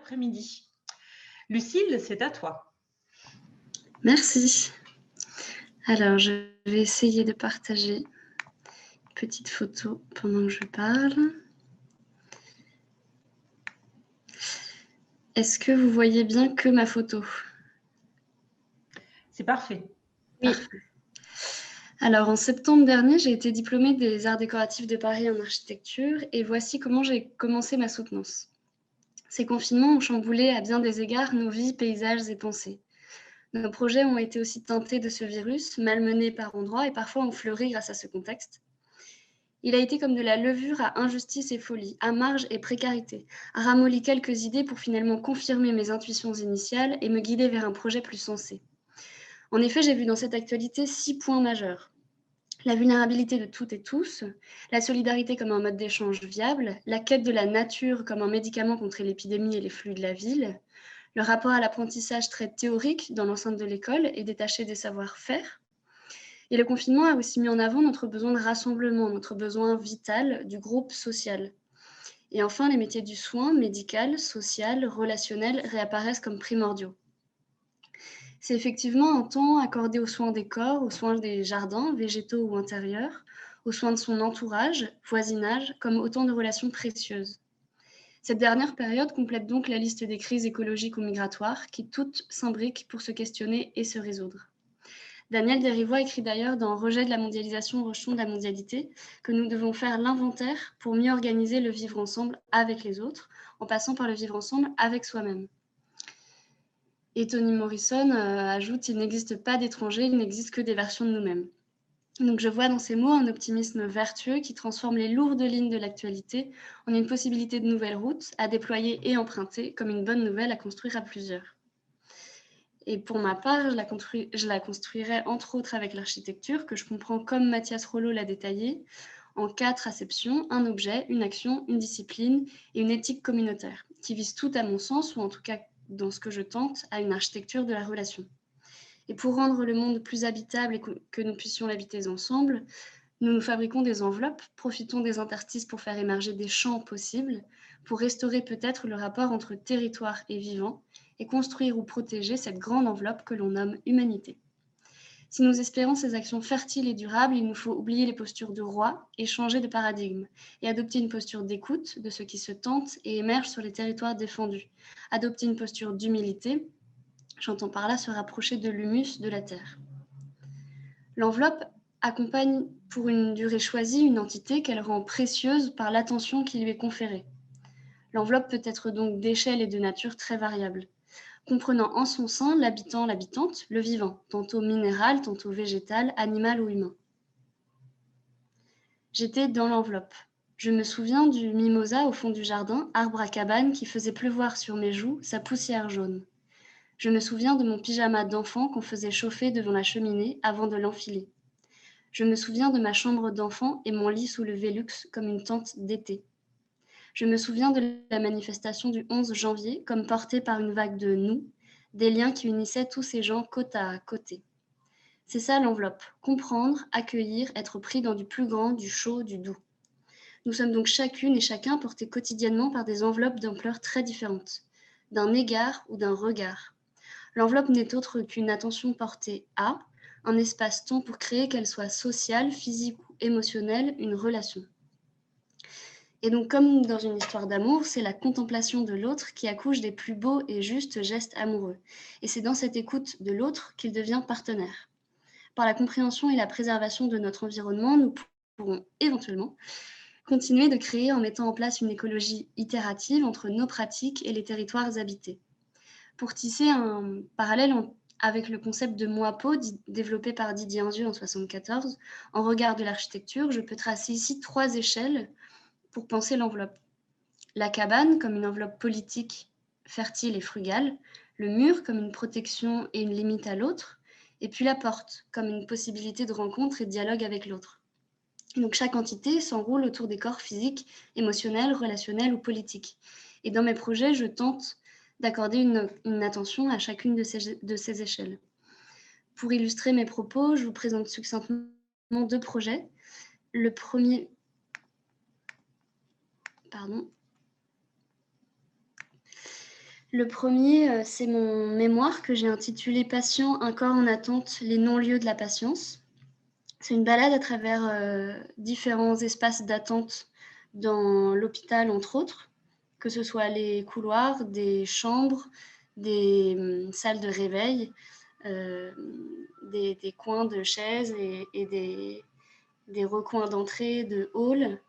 Après-midi. Lucille, c'est à toi. Merci. Alors, je vais essayer de partager une petite photo pendant que je parle. Est-ce que vous voyez bien que ma photo? C'est parfait. Oui. Parfait. Alors, en septembre dernier, j'ai été diplômée des Arts décoratifs de Paris en architecture et voici comment j'ai commencé ma soutenance. Ces confinements ont chamboulé à bien des égards nos vies, paysages et pensées. Nos projets ont été aussi teintés de ce virus, malmenés par endroits et parfois ont fleuri grâce à ce contexte. Il a été comme de la levure à injustice et folie, à marge et précarité, a ramolli quelques idées pour finalement confirmer mes intuitions initiales et me guider vers un projet plus sensé. En effet, j'ai vu dans cette actualité 6 points majeurs. La vulnérabilité de toutes et tous, la solidarité comme un mode d'échange viable, la quête de la nature comme un médicament contre l'épidémie et les flux de la ville, le rapport à l'apprentissage très théorique dans l'enceinte de l'école et détaché des savoir-faire. Et le confinement a aussi mis en avant notre besoin de rassemblement, notre besoin vital du groupe social. Et enfin, les métiers du soin, médical, social, relationnel, réapparaissent comme primordiaux. C'est effectivement un temps accordé aux soins des corps, aux soins des jardins, végétaux ou intérieurs, aux soins de son entourage, voisinage, comme autant de relations précieuses. Cette dernière période complète donc la liste des crises écologiques ou migratoires qui toutes s'imbriquent pour se questionner et se résoudre. Daniel Derivois écrit d'ailleurs dans Rejet de la mondialisation, rejeton de la mondialité que nous devons faire l'inventaire pour mieux organiser le vivre ensemble avec les autres, en passant par le vivre ensemble avec soi-même. Et Toni Morrison ajoute « Il n'existe pas d'étrangers, il n'existe que des versions de nous-mêmes ». Donc je vois dans ces mots un optimisme vertueux qui transforme les lourdes lignes de l'actualité en une possibilité de nouvelles routes à déployer et emprunter comme une bonne nouvelle à construire à plusieurs. Et pour ma part, je la construirai entre autres avec l'architecture, que je comprends comme Mathias Rollo l'a détaillé, en 4 acceptions, un objet, une action, une discipline et une éthique communautaire, qui visent toutes à mon sens, ou en tout cas dans ce que je tente, à une architecture de la relation. Et pour rendre le monde plus habitable et que nous puissions l'habiter ensemble, nous fabriquons des enveloppes, profitons des interstices pour faire émerger des champs possibles, pour restaurer peut-être le rapport entre territoire et vivant, et construire ou protéger cette grande enveloppe que l'on nomme humanité. Si nous espérons ces actions fertiles et durables, il nous faut oublier les postures de roi et changer de paradigme, et adopter une posture d'écoute de ce qui se tente et émerge sur les territoires défendus, adopter une posture d'humilité, j'entends par là se rapprocher de l'humus de la terre. L'enveloppe accompagne pour une durée choisie une entité qu'elle rend précieuse par l'attention qui lui est conférée. L'enveloppe peut être donc d'échelle et de nature très variables, comprenant en son sein l'habitant, l'habitante, le vivant, tantôt minéral, tantôt végétal, animal ou humain. J'étais dans l'enveloppe. Je me souviens du mimosa au fond du jardin, arbre à cabane qui faisait pleuvoir sur mes joues sa poussière jaune. Je me souviens de mon pyjama d'enfant qu'on faisait chauffer devant la cheminée avant de l'enfiler. Je me souviens de ma chambre d'enfant et mon lit sous le Velux comme une tente d'été. Je me souviens de la manifestation du 11 janvier comme portée par une vague de nous, des liens qui unissaient tous ces gens côte à côté. C'est ça l'enveloppe, comprendre, accueillir, être pris dans du plus grand, du chaud, du doux. Nous sommes donc chacune et chacun portés quotidiennement par des enveloppes d'ampleur très différentes, d'un égard ou d'un regard. L'enveloppe n'est autre qu'une attention portée à un espace-temps pour créer, qu'elle soit sociale, physique ou émotionnelle, une relation. Et donc, comme dans une histoire d'amour, c'est la contemplation de l'autre qui accouche des plus beaux et justes gestes amoureux. Et c'est dans cette écoute de l'autre qu'il devient partenaire. Par la compréhension et la préservation de notre environnement, nous pourrons éventuellement continuer de créer en mettant en place une écologie itérative entre nos pratiques et les territoires habités. Pour tisser un parallèle avec le concept de moi-peau développé par Didier Inzieu en 1974, en regard de l'architecture, je peux tracer ici 3 échelles pour penser l'enveloppe. La cabane comme une enveloppe politique, fertile et frugale, le mur comme une protection et une limite à l'autre, et puis la porte comme une possibilité de rencontre et de dialogue avec l'autre. Donc chaque entité s'enroule autour des corps physiques, émotionnels, relationnels ou politiques. Et dans mes projets, je tente d'accorder une attention à chacune de ces échelles. Pour illustrer mes propos, je vous présente succinctement 2 projets. Le premier... Le premier, c'est mon mémoire que j'ai intitulé « Patient, un corps en attente, les non-lieux de la patience ». C'est une balade à travers différents espaces d'attente dans l'hôpital, entre autres, que ce soit les couloirs, des chambres, des salles de réveil, des coins de chaises et des recoins d'entrée, de halls.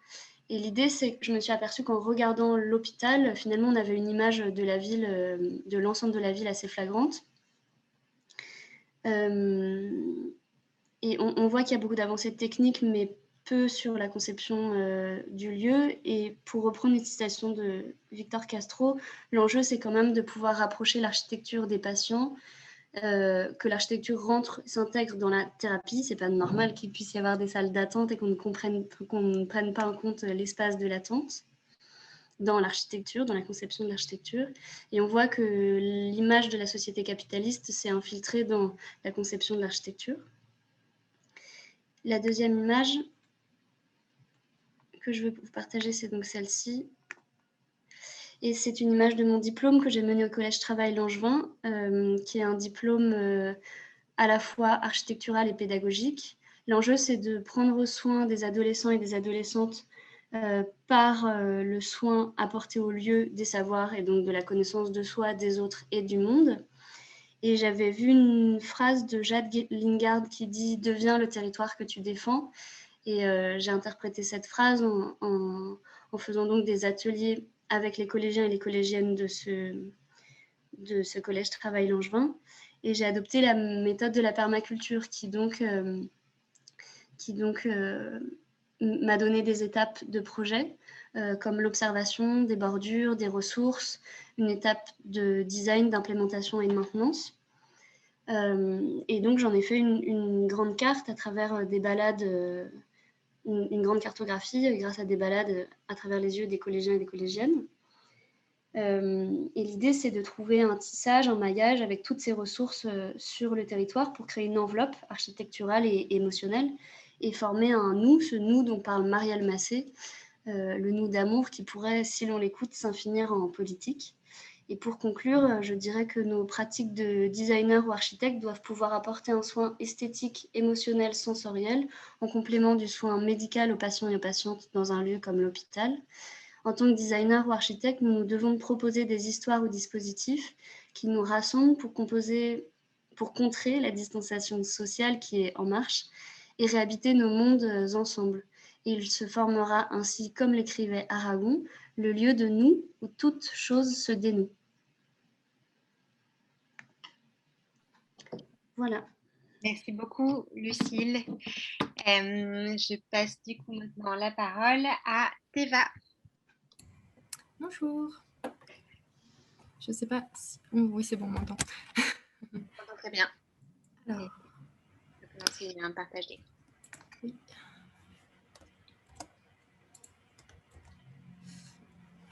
Et l'idée, c'est que je me suis aperçue qu'en regardant l'hôpital, finalement, on avait une image de la ville, de l'ensemble de la ville assez flagrante. Et on voit qu'il y a beaucoup d'avancées techniques, mais peu sur la conception du lieu. Et pour reprendre une citation de Victor Castro, l'enjeu, c'est quand même de pouvoir rapprocher l'architecture des patients, que l'architecture s'intègre dans la thérapie. C'est pas normal qu'il puisse y avoir des salles d'attente et qu'on ne prenne pas en compte l'espace de l'attente dans l'architecture, dans la conception de l'architecture. Et on voit que l'image de la société capitaliste s'est infiltrée dans la conception de l'architecture. La deuxième image que je veux vous partager, c'est donc celle-ci. Et c'est une image de mon diplôme que j'ai mené au Collège Travail Langevin, qui est un diplôme à la fois architectural et pédagogique. L'enjeu, c'est de prendre soin des adolescents et des adolescentes par le soin apporté au lieu des savoirs et donc de la connaissance de soi, des autres et du monde. Et j'avais vu une phrase de Jade Lingard qui dit « Deviens le territoire que tu défends ». Et j'ai interprété cette phrase en faisant donc des ateliers avec les collégiens et les collégiennes de ce collège Travail Langevin. Et j'ai adopté la méthode de la permaculture qui m'a donné des étapes de projet, comme l'observation des bordures, des ressources, une étape de design, d'implémentation et de maintenance. Et donc, j'en ai fait une grande carte à travers des balades, une grande cartographie grâce à des balades à travers les yeux des collégiens et des collégiennes. Et l'idée, c'est de trouver un tissage, un maillage avec toutes ces ressources sur le territoire pour créer une enveloppe architecturale et émotionnelle et former un nous, ce nous dont parle Marielle Massé, le nous d'amour qui pourrait, si l'on l'écoute, s'infinir en politique. Et pour conclure, je dirais que nos pratiques de designer ou architecte doivent pouvoir apporter un soin esthétique, émotionnel, sensoriel, en complément du soin médical aux patients et aux patientes dans un lieu comme l'hôpital. En tant que designer ou architecte, nous devons proposer des histoires ou dispositifs qui nous rassemblent pour contrer la distanciation sociale qui est en marche et réhabiter nos mondes ensemble. Et il se formera ainsi, comme l'écrivait Aragon, le lieu de nous où toute chose se dénoue. Voilà. Merci beaucoup, Lucille. Je passe du coup maintenant la parole à Théva. Bonjour. Je ne sais pas si... Oui, c'est bon, on m'entend. On m'entend très bien. Alors... Je peux lancer un partage d'écran. Oui.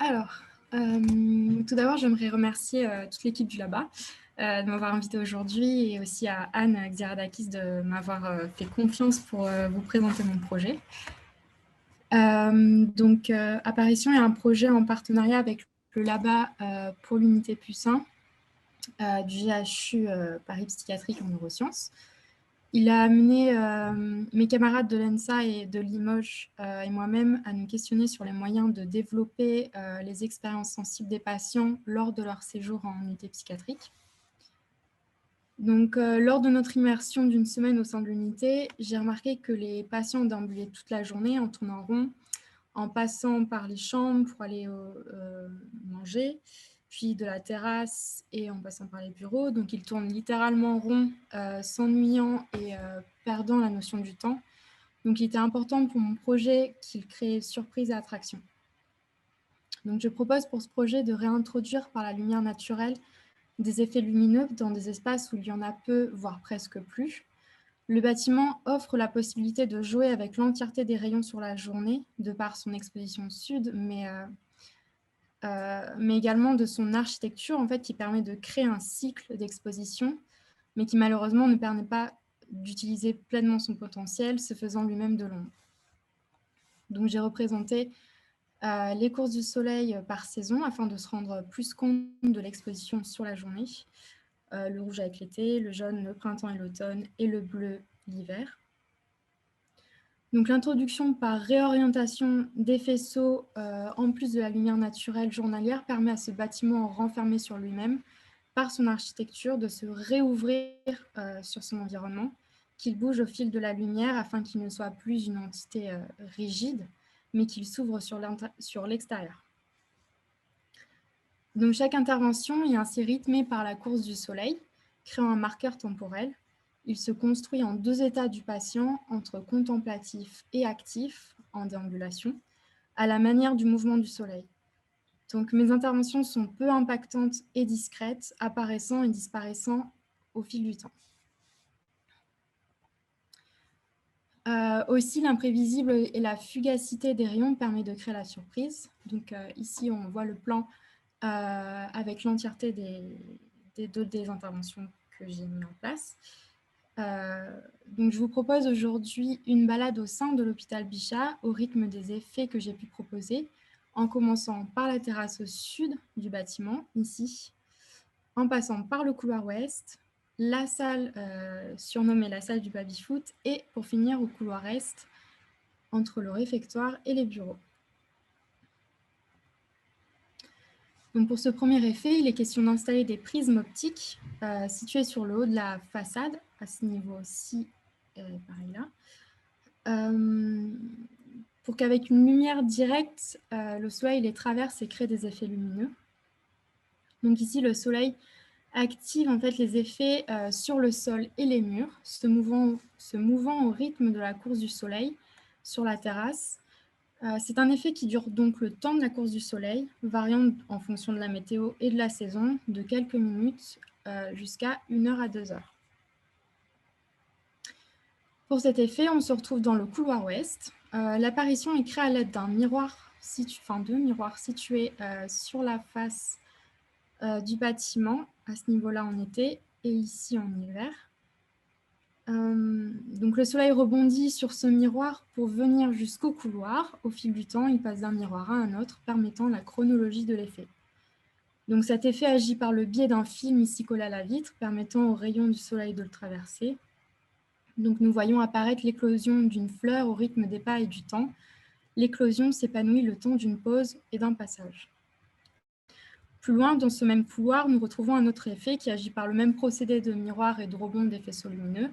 Alors, tout d'abord, j'aimerais remercier toute l'équipe du Laba de m'avoir invitée aujourd'hui et aussi à Anne Xiradakis de m'avoir fait confiance pour vous présenter mon projet. Donc, Apparition est un projet en partenariat avec le Laba pour l'unité Poussin du GHU Paris Psychiatrique en neurosciences. Il a amené mes camarades de l'ENSA et de Limoges et moi-même à nous questionner sur les moyens de développer les expériences sensibles des patients lors de leur séjour en unité psychiatrique. Donc, lors de notre immersion d'une semaine au sein de l'unité, j'ai remarqué que les patients déambulaient toute la journée en tournant rond, en passant par les chambres pour aller manger, puis de la terrasse et en passant par les bureaux. Donc, ils tournent littéralement rond, s'ennuyant et perdant la notion du temps. Donc, il était important pour mon projet qu'il crée surprise et attraction. Donc, je propose pour ce projet de réintroduire par la lumière naturelle des effets lumineux dans des espaces où il y en a peu, voire presque plus. Le bâtiment offre la possibilité de jouer avec l'entièreté des rayons sur la journée, de par son exposition sud, mais également de son architecture, en fait, qui permet de créer un cycle d'exposition, mais qui malheureusement ne permet pas d'utiliser pleinement son potentiel, se faisant lui-même de l'ombre. Donc j'ai représenté les courses du soleil par saison afin de se rendre plus compte de l'exposition sur la journée. Le rouge avec l'été, le jaune le printemps et l'automne et le bleu l'hiver. Donc l'introduction par réorientation des faisceaux en plus de la lumière naturelle journalière permet à ce bâtiment renfermé sur lui-même par son architecture de se réouvrir sur son environnement, qu'il bouge au fil de la lumière afin qu'il ne soit plus une entité rigide, mais qu'il s'ouvre sur l'extérieur. Donc chaque intervention est ainsi rythmée par la course du soleil, créant un marqueur temporel. Il se construit en 2 états du patient, entre contemplatif et actif, en déambulation, à la manière du mouvement du soleil. Donc mes interventions sont peu impactantes et discrètes, apparaissant et disparaissant au fil du temps. Aussi, l'imprévisible et la fugacité des rayons permet de créer la surprise. Donc ici, on voit le plan avec l'entièreté des interventions que j'ai mis en place. Donc je vous propose aujourd'hui une balade au sein de l'hôpital Bichat au rythme des effets que j'ai pu proposer, en commençant par la terrasse au sud du bâtiment, ici, en passant par le couloir ouest, la salle surnommée la salle du baby-foot, et pour finir au couloir est, entre le réfectoire et les bureaux. Donc pour ce premier effet, il est question d'installer des prismes optiques situés sur le haut de la façade, à ce niveau-ci, pareil là, pour qu'avec une lumière directe, le soleil les traverse et crée des effets lumineux. Donc ici, le soleil active en fait les effets sur le sol et les murs, se mouvant au rythme de la course du soleil sur la terrasse. C'est un effet qui dure donc le temps de la course du soleil, variant en fonction de la météo et de la saison, de quelques minutes jusqu'à 1 heure à 2 heures. Pour cet effet, on se retrouve dans le couloir ouest. L'apparition est créée à l'aide d'un miroir, deux miroirs situés sur la face du bâtiment, à ce niveau-là en été et ici en hiver. Donc le soleil rebondit sur ce miroir pour venir jusqu'au couloir. Au fil du temps, il passe d'un miroir à un autre, permettant la chronologie de l'effet. Donc cet effet agit par le biais d'un film ici collé à la vitre, permettant aux rayons du soleil de le traverser. Donc nous voyons apparaître l'éclosion d'une fleur au rythme des pas et du temps. L'éclosion s'épanouit le temps d'une pause et d'un passage. Plus loin, dans ce même couloir, nous retrouvons un autre effet qui agit par le même procédé de miroir et de rebond des faisceaux lumineux.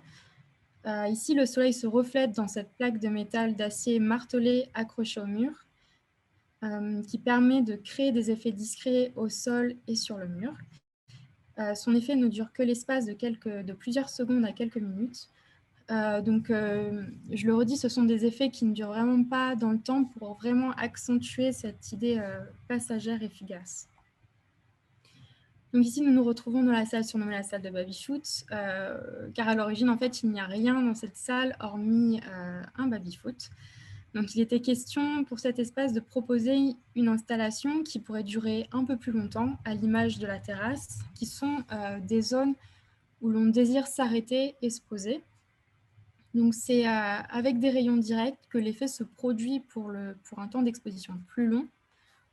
Ici, le soleil se reflète dans cette plaque de métal d'acier martelé accrochée au mur, qui permet de créer des effets discrets au sol et sur le mur. Son effet ne dure que l'espace de plusieurs secondes à quelques minutes. Je le redis, ce sont des effets qui ne durent vraiment pas dans le temps pour vraiment accentuer cette idée passagère et fugace. Donc ici, nous nous retrouvons dans la salle surnommée la salle de baby-foot, car à l'origine, en fait, il n'y a rien dans cette salle hormis un baby-foot. Donc il était question pour cet espace de proposer une installation qui pourrait durer un peu plus longtemps, à l'image de la terrasse, qui sont des zones où l'on désire s'arrêter et se poser. Donc c'est avec des rayons directs que l'effet se produit pour un temps d'exposition plus long,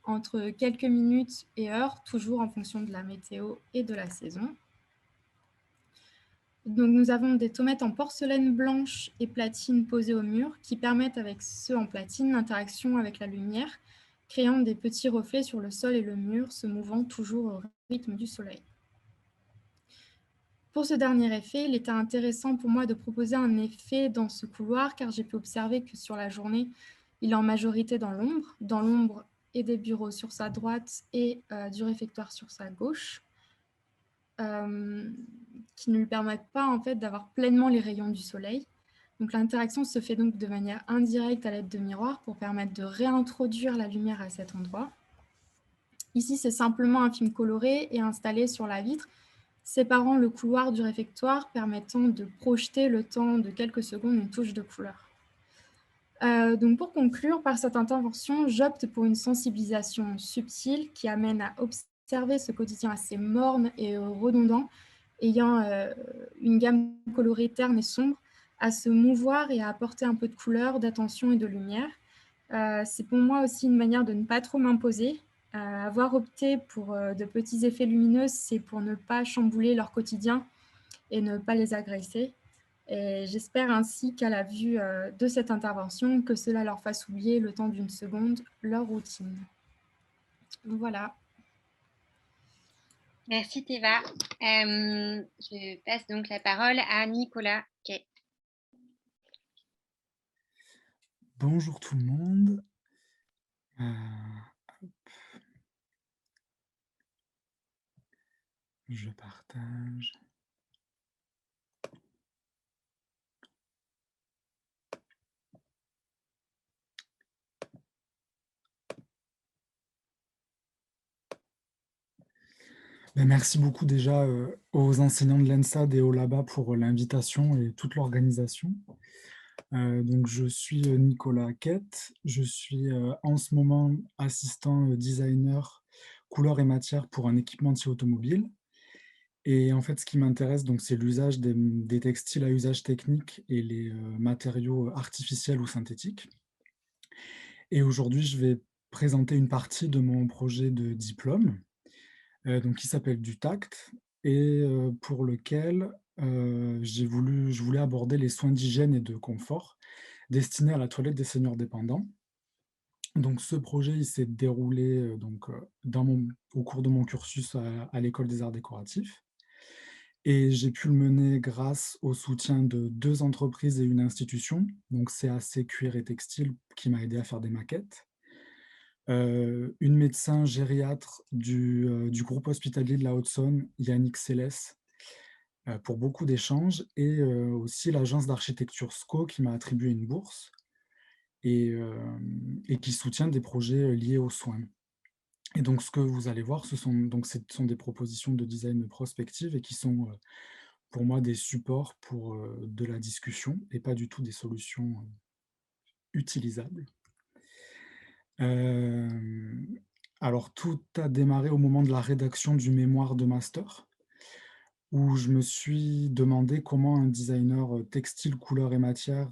entre quelques minutes et heures, toujours en fonction de la météo et de la saison. Donc nous avons des tomates en porcelaine blanche et platine posées au mur qui permettent avec ceux en platine l'interaction avec la lumière, créant des petits reflets sur le sol et le mur, se mouvant toujours au rythme du soleil. Pour ce dernier effet, il était intéressant pour moi de proposer un effet dans ce couloir car j'ai pu observer que sur la journée, il est en majorité dans l'ombre et des bureaux sur sa droite et du réfectoire sur sa gauche, qui ne lui permettent pas en fait d'avoir pleinement les rayons du soleil. Donc l'interaction se fait donc de manière indirecte à l'aide de miroirs pour permettre de réintroduire la lumière à cet endroit. Ici, c'est simplement un film coloré et installé sur la vitre, séparant le couloir du réfectoire, permettant de projeter le temps de quelques secondes une touche de couleur. Donc pour conclure, par cette intervention, j'opte pour une sensibilisation subtile qui amène à observer ce quotidien assez morne et redondant, ayant une gamme colorée terne et sombre, à se mouvoir et à apporter un peu de couleur, d'attention et de lumière. C'est pour moi aussi une manière de ne pas trop m'imposer. Avoir opté pour de petits effets lumineux, c'est pour ne pas chambouler leur quotidien et ne pas les agresser. Et j'espère ainsi qu'à la vue de cette intervention, que cela leur fasse oublier le temps d'une seconde leur routine. Voilà. Merci Théva. Je passe donc la parole à Nicolas Quay. Bonjour tout le monde. Je partage. Merci beaucoup déjà aux enseignants de l'ENSAD et au LABA pour l'invitation et toute l'organisation. Donc, je suis Nicolas Quette, je suis en ce moment assistant designer couleurs et matières pour un équipementier automobile. Et en fait, ce qui m'intéresse, c'est l'usage des textiles à usage technique et les matériaux artificiels ou synthétiques. Et aujourd'hui, je vais présenter une partie de mon projet de diplôme, qui s'appelle Du Tact, et pour lequel je voulais aborder les soins d'hygiène et de confort destinés à la toilette des seniors dépendants. Donc ce projet, il s'est déroulé au cours de mon cursus à l'École des Arts Décoratifs. Et j'ai pu le mener grâce au soutien de 2 entreprises et une institution, donc CAC Cuir et Textile, qui m'a aidé à faire des maquettes. Une médecin gériatre du groupe hospitalier de la Haute-Saône, Yannick Célès, pour beaucoup d'échanges, et aussi l'agence d'architecture SCO qui m'a attribué une bourse et qui soutient des projets liés aux soins. Et donc ce que vous allez voir, ce sont des propositions de design prospective et qui sont pour moi des supports pour de la discussion et pas du tout des solutions utilisables. Alors tout a démarré au moment de la rédaction du mémoire de master, où je me suis demandé comment un designer textile, couleurs et matières,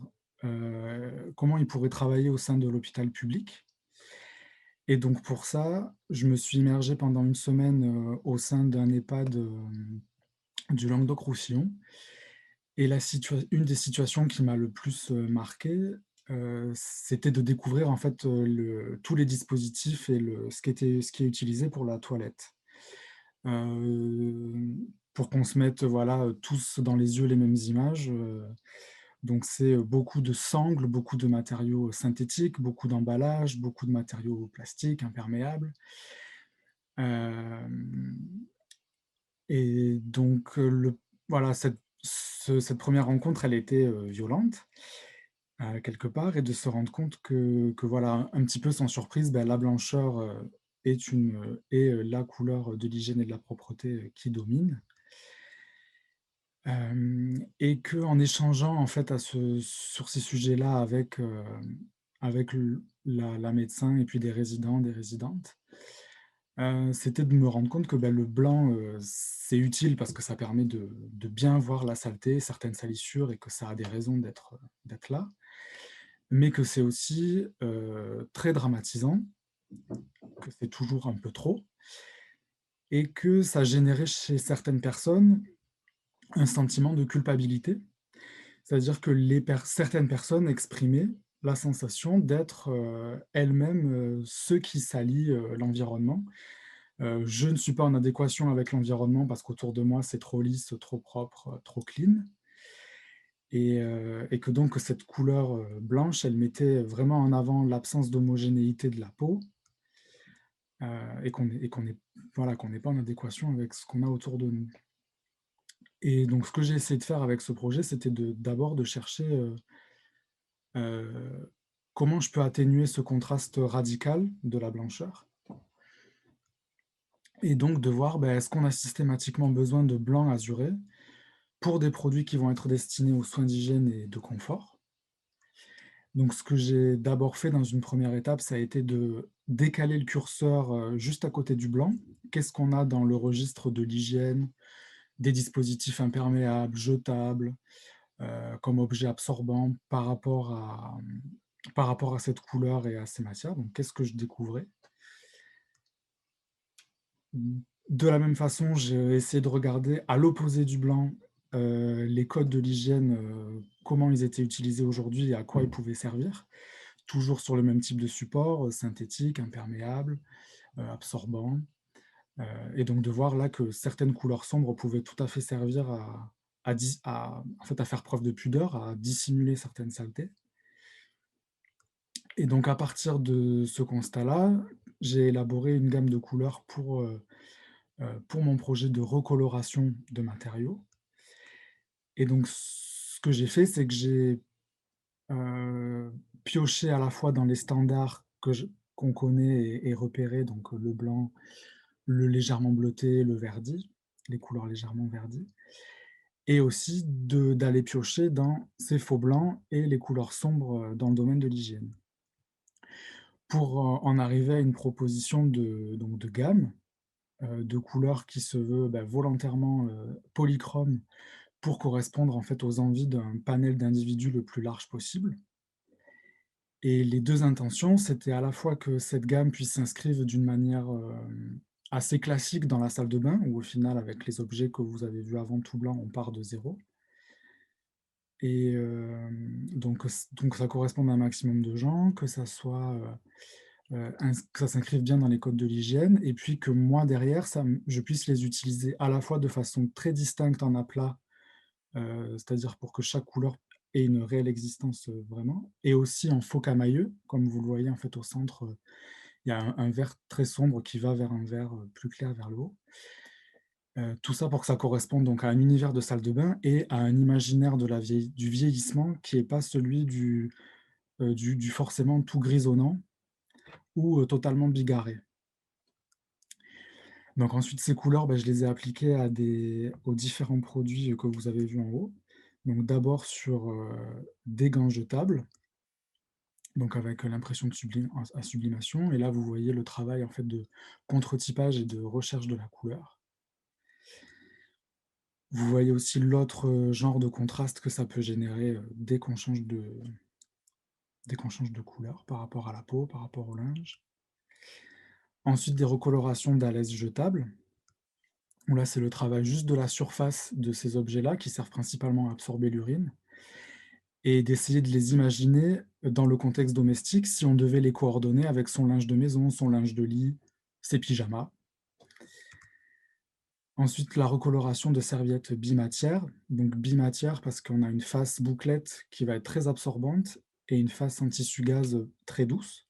comment il pourrait travailler au sein de l'hôpital public. Et donc pour ça, je me suis immergé pendant une semaine au sein d'un EHPAD du Languedoc-Roussillon. Et une des situations qui m'a le plus marqué, c'était de découvrir en fait tous les dispositifs et ce qui est utilisé pour la toilette. Pour qu'on se mette tous dans les yeux les mêmes images. Donc c'est beaucoup de sangles, beaucoup de matériaux synthétiques, beaucoup d'emballages, beaucoup de matériaux plastiques, imperméables. Et donc cette première rencontre, elle était violente, quelque part, et de se rendre compte que voilà, un petit peu sans surprise, la blancheur est la couleur de l'hygiène et de la propreté qui domine. Et qu'en échangeant en fait sur ces sujets-là avec la médecin et puis des résidents, des résidentes, c'était de me rendre compte que le blanc, c'est utile parce que ça permet de bien voir la saleté, certaines salissures, et que ça a des raisons d'être là, mais que c'est aussi très dramatisant, que c'est toujours un peu trop, et que ça générait chez certaines personnes un sentiment de culpabilité. C'est-à-dire que certaines personnes exprimaient la sensation d'être elles-mêmes ceux qui salient l'environnement. Je ne suis pas en adéquation avec l'environnement parce qu'autour de moi, c'est trop lisse, trop propre, trop clean. Et que donc cette couleur blanche, elle mettait vraiment en avant l'absence d'homogénéité de la peau, et qu'on n'est pas en adéquation avec ce qu'on a autour de nous. Et donc ce que j'ai essayé de faire avec ce projet, c'était d'abord de chercher comment je peux atténuer ce contraste radical de la blancheur. Et donc de voir, est-ce qu'on a systématiquement besoin de blanc azuré pour des produits qui vont être destinés aux soins d'hygiène et de confort. Donc ce que j'ai d'abord fait dans une première étape, ça a été de décaler le curseur juste à côté du blanc. Qu'est-ce qu'on a dans le registre de l'hygiène, des dispositifs imperméables, jetables, comme objets absorbants par rapport par rapport à cette couleur et à ces matières. Donc, qu'est-ce que je découvrais? De la même façon, j'ai essayé de regarder à l'opposé du blanc les codes de l'hygiène, comment ils étaient utilisés aujourd'hui et à quoi ils pouvaient servir. Toujours sur le même type de support, synthétique, imperméable, absorbant. Et donc de voir là que certaines couleurs sombres pouvaient tout à fait servir en fait, à faire preuve de pudeur, à dissimuler certaines saletés. Et donc à partir de ce constat-là, j'ai élaboré une gamme de couleurs pour mon projet de recoloration de matériaux. Et donc ce que j'ai fait, c'est que j'ai pioché à la fois dans les standards qu'on connaît et repérés, donc le blanc, le légèrement bleuté, le verdi, les couleurs légèrement verdies, et aussi d'aller piocher dans ces faux blancs et les couleurs sombres dans le domaine de l'hygiène. Pour en arriver à une proposition donc de gamme, de couleurs qui se veut volontairement polychrome pour correspondre en fait aux envies d'un panel d'individus le plus large possible. Et les 2 intentions, c'était à la fois que cette gamme puisse s'inscrire d'une manière, assez classique dans la salle de bain, où au final, avec les objets que vous avez vus avant tout blanc, on part de 0. Et donc ça corresponde à un maximum de gens, que ça soit, que ça s'inscrive bien dans les codes de l'hygiène et puis que moi derrière, je puisse les utiliser à la fois de façon très distincte en aplat, c'est-à-dire pour que chaque couleur ait une réelle existence, vraiment, et aussi en faux camailleux, comme vous le voyez en fait au centre, il y a un vert très sombre qui va vers un vert, plus clair vers le haut. Tout ça pour que ça corresponde donc à un univers de salle de bain et à un imaginaire du vieillissement qui est pas celui du forcément tout grisonnant ou, totalement bigarré. Donc ensuite ces couleurs, je les ai appliquées aux différents produits, que vous avez vus en haut. Donc d'abord sur, des gants jetables, donc avec l'impression à sublimation, et là vous voyez le travail en fait de contre-typage et de recherche de la couleur. Vous voyez aussi l'autre, genre de contraste que ça peut générer, dès qu'on change de couleur par rapport à la peau, par rapport au linge. Ensuite des recolorations d'alèse jetables, où là c'est le travail juste de la surface de ces objets-là qui servent principalement à absorber l'urine, et d'essayer de les imaginer dans le contexte domestique si on devait les coordonner avec son linge de maison, son linge de lit, ses pyjamas. Ensuite, la recoloration de serviettes bimatières. Donc bimatière parce qu'on a une face bouclette qui va être très absorbante et une face en tissu gaze très douce,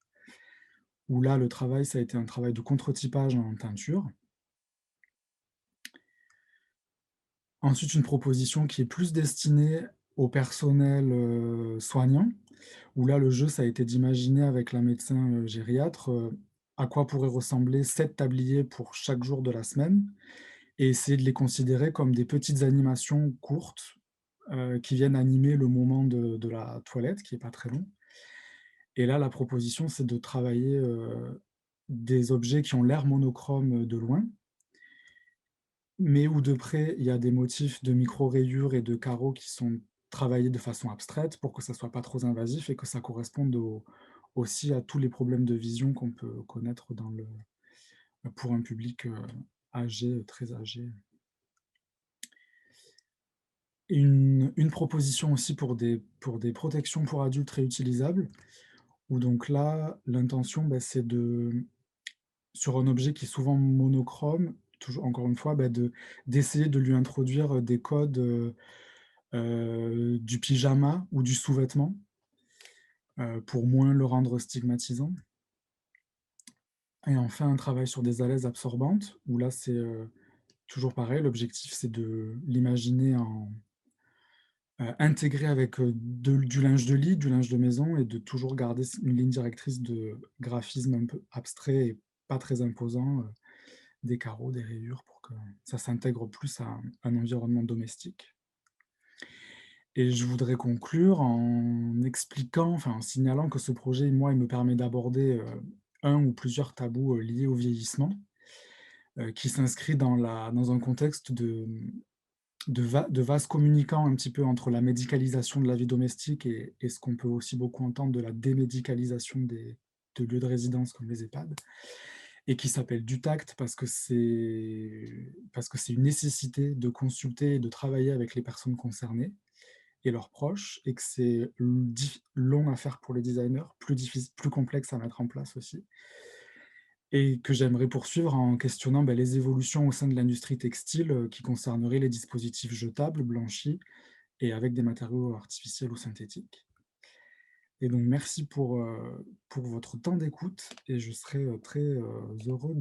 où là, le travail, ça a été un travail de contre-typage en teinture. Ensuite, une proposition qui est plus destinée au personnel soignant, où là, le jeu, ça a été d'imaginer avec la médecin gériatre à quoi pourraient ressembler 7 tabliers pour chaque jour de la semaine, et essayer de les considérer comme des petites animations courtes qui viennent animer le moment de la toilette, qui est pas très long. Et là, la proposition, c'est de travailler des objets qui ont l'air monochromes de loin, mais où de près, il y a des motifs de micro-rayures et de carreaux qui sont travaillés de façon abstraite pour que ça soit pas trop invasif et que ça corresponde aussi à tous les problèmes de vision qu'on peut connaître pour un public âgé, très âgé. Une proposition aussi pour des protections pour adultes réutilisables, où donc là, l'intention, c'est sur un objet qui est souvent monochrome, toujours encore une fois, d'essayer de lui introduire des codes du pyjama ou du sous-vêtement, pour moins le rendre stigmatisant. Et enfin, un travail sur des alèses absorbantes, où là, c'est toujours pareil, l'objectif, c'est de l'imaginer intégré avec du linge de lit, du linge de maison, et de toujours garder une ligne directrice de graphisme un peu abstrait et pas très imposant, des carreaux, des rayures, pour que ça s'intègre plus à un environnement domestique. Et je voudrais conclure en expliquant, enfin en signalant que ce projet, moi, il me permet d'aborder un ou plusieurs tabous liés au vieillissement, qui s'inscrit dans un contexte de vases communicants un petit peu entre la médicalisation de la vie domestique et ce qu'on peut aussi beaucoup entendre de la démédicalisation de lieux de résidence comme les EHPAD, et qui s'appelle du tact parce que c'est une nécessité de consulter et de travailler avec les personnes concernées et leurs proches, et que c'est long à faire pour les designers, plus complexe à mettre en place aussi. Et que j'aimerais poursuivre en questionnant les évolutions au sein de l'industrie textile qui concerneraient les dispositifs jetables, blanchis et avec des matériaux artificiels ou synthétiques. Et donc, merci pour votre temps d'écoute et je serai très heureux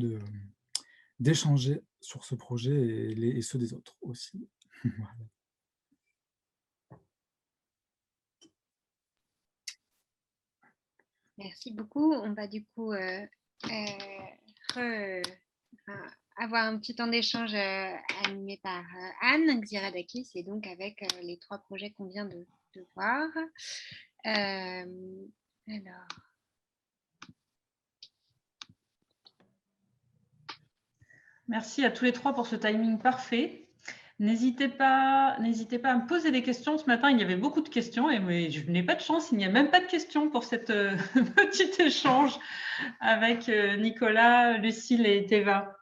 d'échanger sur ce projet et ceux des autres aussi. Voilà. Merci beaucoup. On va du coup avoir un petit temps d'échange animé par Anne Xiradakis et donc avec les 3 projets qu'on vient de voir. Alors. Merci à tous les 3 pour ce timing parfait. N'hésitez pas à me poser des questions. Ce matin, il y avait beaucoup de questions et je n'ai pas de chance, il n'y a même pas de questions pour cette petit échange avec Nicolas, Lucille et Teva.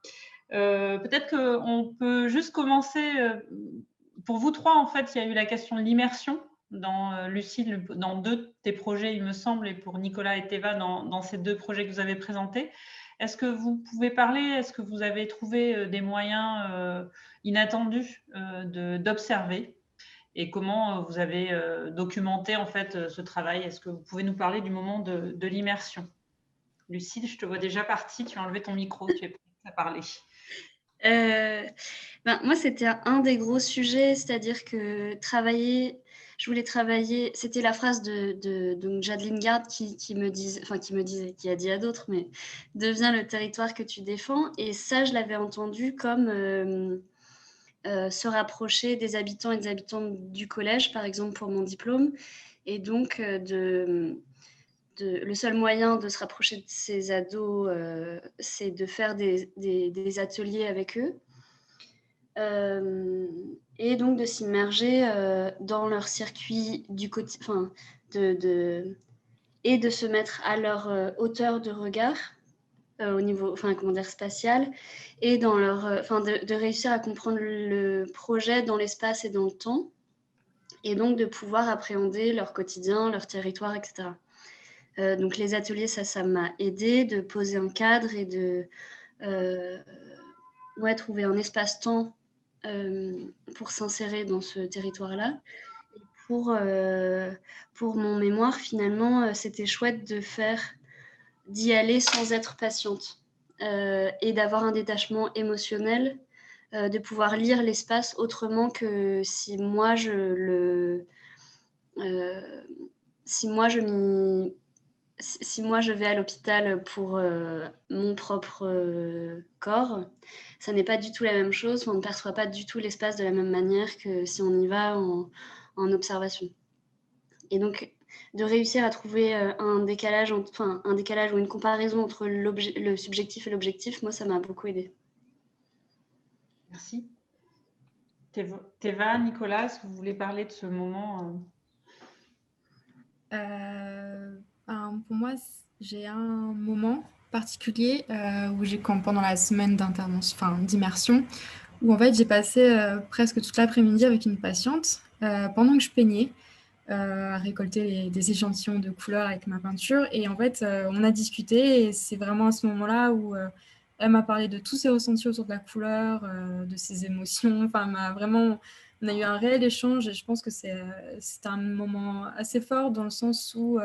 Peut-être qu'on peut juste commencer. Pour vous 3, en fait, il y a eu la question de l'immersion dans Lucille, dans 2 de tes projets, il me semble, et pour Nicolas et Teva, dans ces 2 projets que vous avez présentés. Est-ce que vous pouvez parler? Est-ce que vous avez trouvé des moyens inattendus d'observer? Et comment vous avez documenté en fait ce travail? Est-ce que vous pouvez nous parler du moment de l'immersion? Lucille, je te vois déjà partie, tu as enlevé ton micro, tu es prête à parler. Moi, c'était un des gros sujets, c'est-à-dire que je voulais travailler, c'était la phrase donc Jade Lingard qui a dit à d'autres, mais deviens le territoire que tu défends. Et ça, je l'avais entendu comme se rapprocher des habitants et des habitantes du collège, par exemple, pour mon diplôme. Et donc, le seul moyen de se rapprocher de ces ados, c'est de faire des ateliers avec eux. Et donc de s'immerger dans leur circuit du quotidien, et de se mettre à leur hauteur de regard au niveau, spatial, et dans leur, de réussir à comprendre le projet dans l'espace et dans le temps, et donc de pouvoir appréhender leur quotidien, leur territoire, etc. Donc les ateliers, ça m'a aidé de poser un cadre et de trouver un espace-temps pour s'insérer dans ce territoire-là. Et pour mon mémoire, finalement, c'était chouette d'y aller sans être patiente et d'avoir un détachement émotionnel, de pouvoir lire l'espace autrement que si moi je vais à l'hôpital pour mon propre corps, ça n'est pas du tout la même chose. On ne perçoit pas du tout l'espace de la même manière que si on y va en observation. Et donc, de réussir à trouver un décalage ou une comparaison entre le subjectif et l'objectif, moi, ça m'a beaucoup aidé. Merci. Teva, Nicolas, est-ce que vous voulez parler de ce moment Pour moi, j'ai un moment particulier où pendant la semaine d'immersion, où en fait j'ai passé presque toute l'après-midi avec une patiente pendant que je peignais, à récolter des échantillons de couleurs avec ma peinture. Et en fait, on a discuté et c'est vraiment à ce moment-là où elle m'a parlé de tous ses ressentis autour de la couleur, de ses émotions. On a eu un réel échange et je pense que c'est un moment assez fort dans le sens où,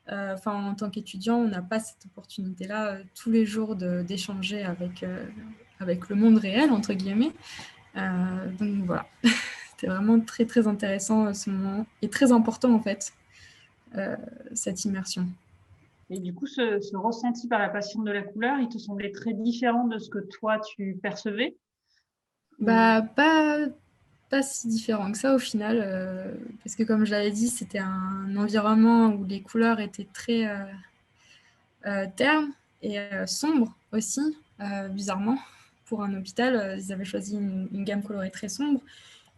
en tant qu'étudiant, on n'a pas cette opportunité-là tous les jours d'échanger avec le monde réel, entre guillemets. Donc voilà. C'était vraiment très, très intéressant ce moment et très important, en fait, cette immersion. Et du coup, ce ressenti par la patiente de la couleur, il te semblait très différent de ce que toi, tu percevais? Pas si différent que ça, au final, parce que, comme je l'avais dit, c'était un environnement où les couleurs étaient très ternes et sombres aussi, bizarrement. Pour un hôpital, ils avaient choisi une gamme colorée très sombre.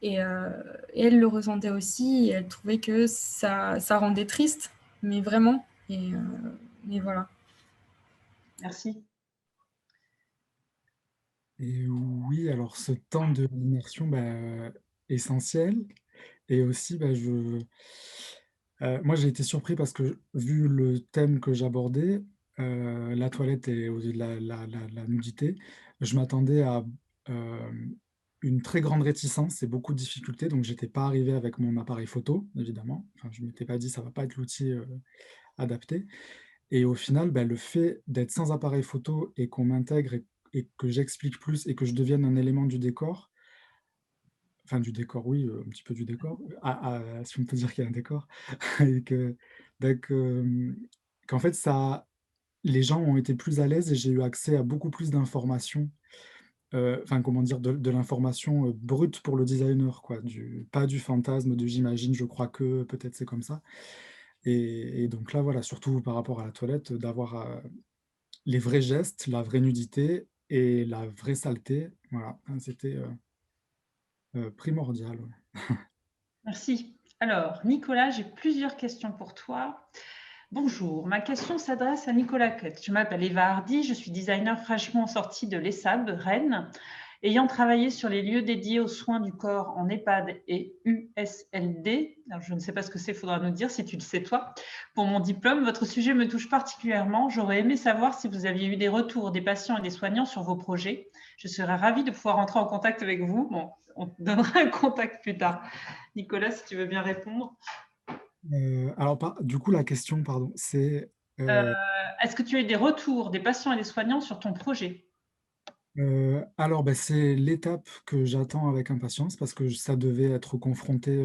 Et elle le ressentait aussi, et elle trouvait que ça rendait triste, mais vraiment. Et voilà. Merci. Et oui, alors ce temps de l'immersion, essentiel. Et aussi, moi j'ai été surpris parce que vu le thème que j'abordais, la toilette et la nudité, je m'attendais à une très grande réticence et beaucoup de difficultés. Donc j'étais pas arrivé avec mon appareil photo, évidemment. Enfin, je m'étais pas dit ça va pas être l'outil adapté. Et au final, le fait d'être sans appareil photo et qu'on m'intègre et que j'explique plus et que je devienne un élément du décor, enfin du décor, oui, un petit peu du décor, si on peut dire qu'il y a un décor, et qu'en fait, les gens ont été plus à l'aise et j'ai eu accès à beaucoup plus d'informations, enfin comment dire, de l'information brute pour le designer, quoi, pas du fantasme, de j'imagine, je crois que, peut-être c'est comme ça. Et donc là, voilà, surtout par rapport à la toilette, d'avoir les vrais gestes, la vraie nudité et la vraie saleté, voilà, hein, c'était primordial. Ouais. Merci. Alors, Nicolas, j'ai plusieurs questions pour toi. Bonjour, ma question s'adresse à Nicolas Quette. Je m'appelle Eva Hardy, je suis designer fraîchement sortie de l'ESSAB, Rennes. Ayant travaillé sur les lieux dédiés aux soins du corps en EHPAD et USLD, alors je ne sais pas ce que c'est, il faudra nous dire si tu le sais toi, pour mon diplôme, votre sujet me touche particulièrement. J'aurais aimé savoir si vous aviez eu des retours des patients et des soignants sur vos projets. Je serais ravie de pouvoir entrer en contact avec vous. Bon, on te donnera un contact plus tard. Nicolas, si tu veux bien répondre. Alors, du coup, la question, pardon, c'est... Est-ce que tu as eu des retours des patients et des soignants sur ton projet? alors, c'est l'étape que j'attends avec impatience parce que ça devait être confronté